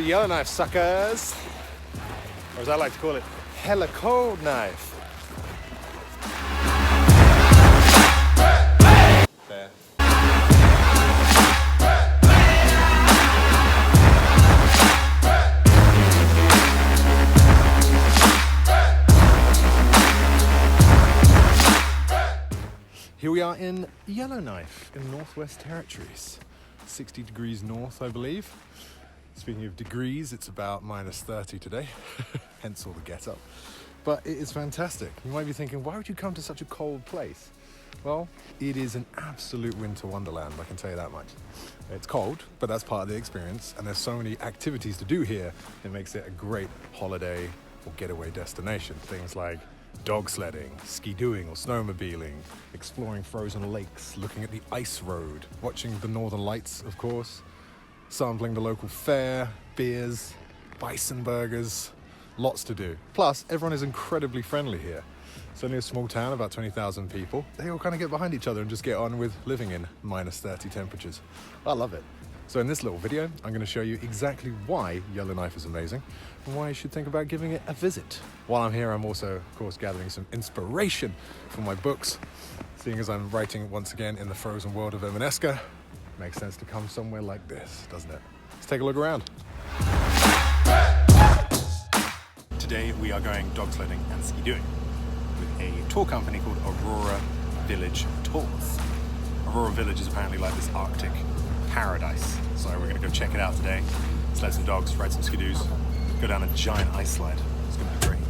to Yellowknife, suckers! Or as I like to call it, hella cold knife. There. Here we are in Yellowknife in Northwest Territories. 60 degrees north, I believe. Speaking of degrees, it's about -30 today, hence all the get-up. But it is fantastic. You might be thinking, why would you come to such a cold place? Well, it is an absolute winter wonderland, I can tell you that much. It's cold, but that's part of the experience, and there's so many activities to do here, it makes it a great holiday or getaway destination. Things like dog sledding, ski-doing or snowmobiling, exploring frozen lakes, looking at the ice road, watching the northern lights, of course, sampling the local fare, beers, bison burgers, lots to do. Plus, everyone is incredibly friendly here. It's only a small town, about 20,000 people. They all kind of get behind each other and just get on with living in -30 temperatures. I love it. So in this little video, I'm going to show you exactly why Yellowknife is amazing and why you should think about giving it a visit. While I'm here, I'm also, of course, gathering some inspiration for my books. Seeing as I'm writing once again in the frozen world of Emaneska, makes sense to come somewhere like this, doesn't it? Let's take a look around. Today we are going dog sledding and ski-doing with a tour company called Aurora Village Tours. Aurora Village is apparently like this Arctic paradise, so we're going to go check it out today, sled some dogs, ride some ski-doos, go down a giant ice slide. It's going to be great.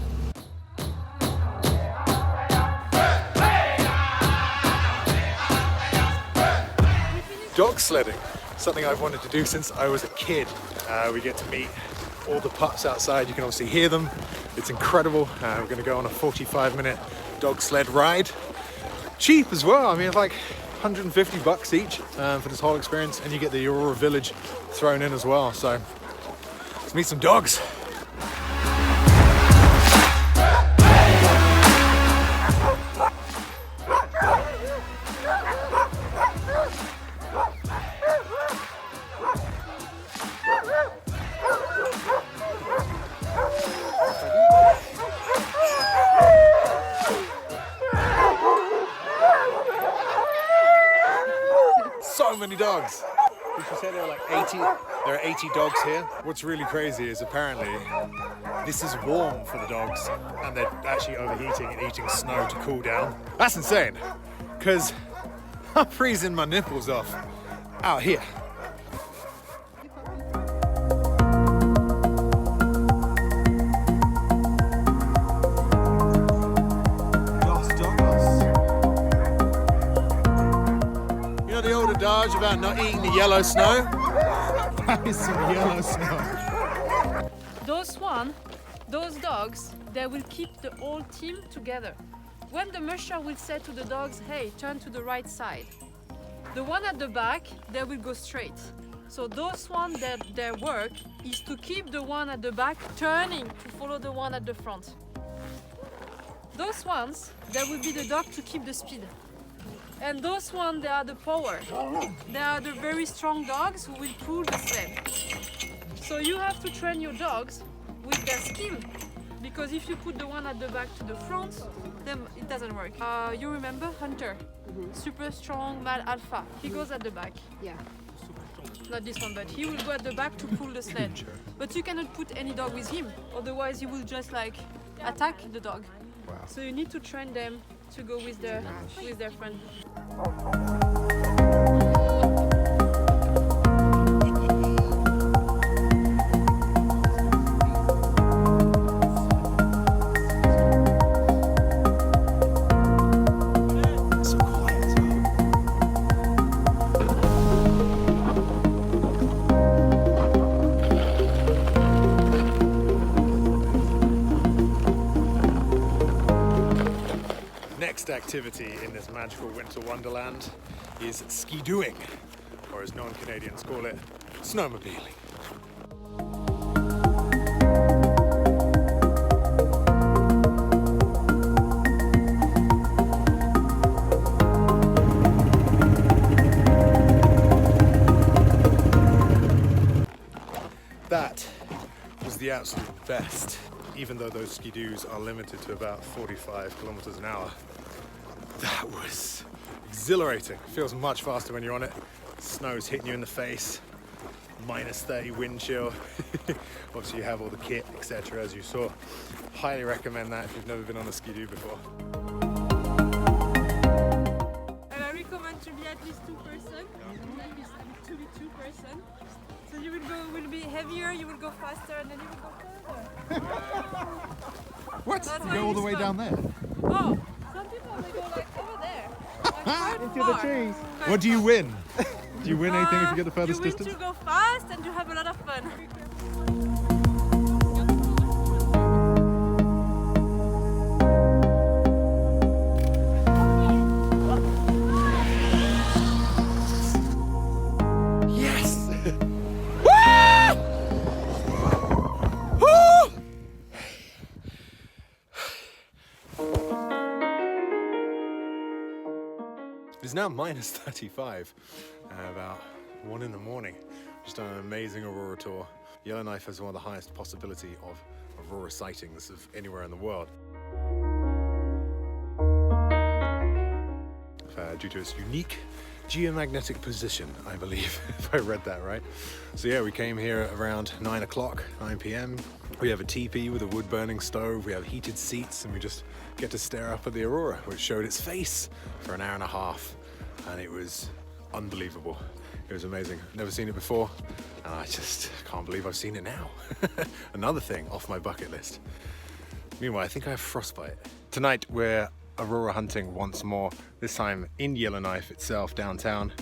Dog sledding, something I've wanted to do since I was a kid. We get to meet all the pups outside. You can obviously hear them. It's incredible. We're going to go on a 45-minute dog sled ride. Cheap as well. I mean, it's like $150 each for this whole experience, and you get the Aurora Village thrown in as well. So let's meet some dogs. So many dogs. Did you say there are like 80? There are 80 dogs here. What's really crazy is apparently this is warm for the dogs, and they're actually overheating and eating snow to cool down. That's insane, because I'm freezing my nipples off out here. The old adage about not eating the yellow snow. That is some yellow snow. Those dogs, they will keep the whole team together. When the musher will say to the dogs, hey, turn to the right side, the one at the back, they will go straight. So those ones, their work is to keep the one at the back turning to follow the one at the front. Those ones, they will be the dog to keep the speed. And those ones, they are the power. They are the very strong dogs who will pull the sled. So you have to train your dogs with their skill. Because if you put the one at the back to the front, then it doesn't work. You remember Hunter? Super strong male alpha. He goes at the back. Yeah. Not this one, but he will go at the back to pull the sled. But you cannot put any dog with him. Otherwise, he will just like attack the dog. Wow. So you need to train them to go with their friend. Next activity in this magical winter wonderland is ski-doing, or as non-Canadians call it, snowmobiling. That absolute best. Even though those ski-doos are limited to about 45 kilometers an hour, that was exhilarating. Feels much faster when you're on it. Snow's hitting you in the face. Minus 30 wind chill. Obviously you have all the kit, etc. as you saw. Highly recommend that if you've never been on a ski-doo before. And I recommend to be at least 2 person. At least to be 2 person. So you will be heavier, you will go faster, and then you will go further. What? You go all the way down there? Oh, some people they go like over there. Like Into the trees. What do you win? Do you win anything if you get the furthest distance? You win to go fast and to have a lot of fun. It's now minus 35, about 1 in the morning. Just done an amazing Aurora tour. Yellowknife has one of the highest possibility of Aurora sightings of anywhere in the world. Due to its unique geomagnetic position, I believe, if I read that right. So yeah, we came here around 9 o'clock, 9 p.m. We have a teepee with a wood-burning stove, we have heated seats, and we just get to stare up at the Aurora, which showed its face for an hour and a half, and it was unbelievable. It was amazing. Never seen it before, and I just can't believe I've seen it now. Another thing off my bucket list. Meanwhile, I think I have frostbite. Tonight we're Aurora hunting once more, this time in Yellowknife itself, downtown.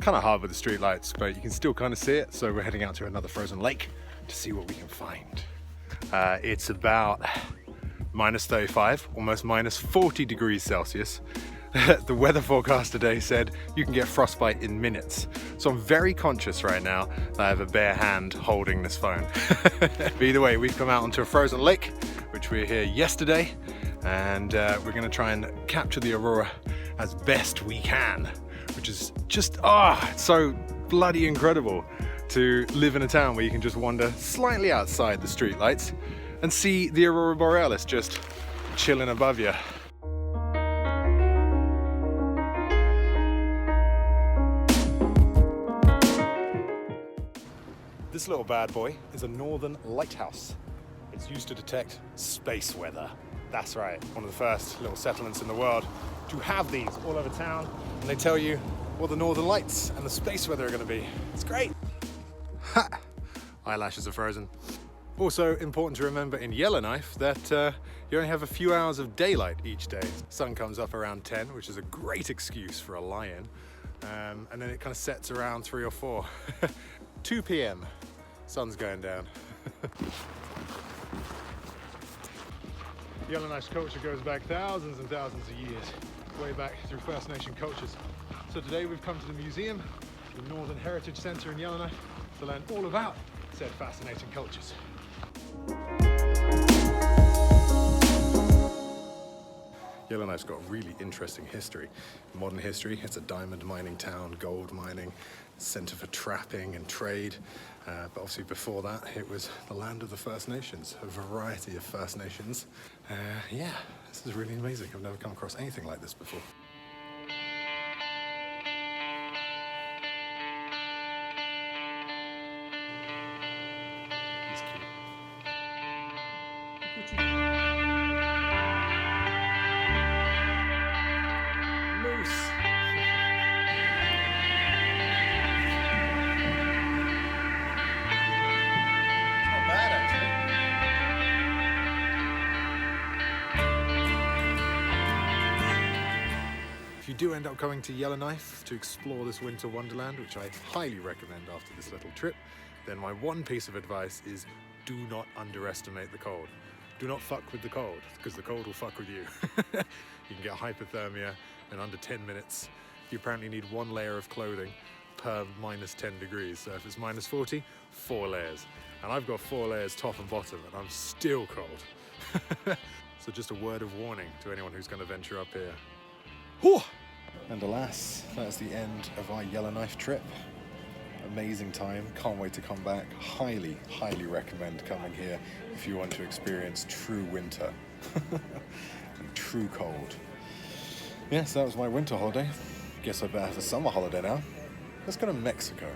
Kind of hard with the street lights, but you can still kind of see it, so we're heading out to another frozen lake to see what we can find. It's about minus 35, almost minus 40 degrees Celsius. The weather forecast today said you can get frostbite in minutes. So I'm very conscious right now that I have a bare hand holding this phone. But either way, we've come out onto a frozen lake, which we were here yesterday, and we're gonna try and capture the Aurora as best we can, which is just, it's so bloody incredible to live in a town where you can just wander slightly outside the streetlights and see the Aurora Borealis just chilling above you. This little bad boy is a northern lighthouse. It's used to detect space weather. That's right, one of the first little settlements in the world to have these all over town, and they tell you what the northern lights and the space weather are going to be. It's great. Ha! Eyelashes are frozen. Also important to remember in Yellowknife that you only have a few hours of daylight each day. Sun comes up around 10, which is a great excuse for a lie-in, and then it kind of sets around 3 or 4. 2 p.m. Sun's going down. Yellowknife's culture goes back thousands and thousands of years, way back through First Nation cultures. So today we've come to the museum, the Northern Heritage Center in Yellowknife, to learn all about said fascinating cultures. Yellowknife's got really interesting history. Modern history, it's a diamond mining town, gold mining, center for trapping and trade. But obviously before that, it was the land of the First Nations, a variety of First Nations. Yeah, this is really amazing. I've never come across anything like this before. He's cute. Moose. If you do end up coming to Yellowknife to explore this winter wonderland, which I highly recommend after this little trip, then my one piece of advice is do not underestimate the cold. Do not fuck with the cold, because the cold will fuck with you. You can get hypothermia in under 10 minutes. You apparently need 1 layer of clothing per minus 10 degrees. So if it's minus 40, 4 layers. And I've got 4 layers top and bottom, and I'm still cold. So just a word of warning to anyone who's going to venture up here. Whew! And alas, that's the end of our Yellowknife trip. amazing time. Can't wait to come back. Highly, highly recommend coming here if you want to experience true winter and true cold. Yes, that was my winter holiday. Guess I better have a summer holiday now. Let's go to Mexico.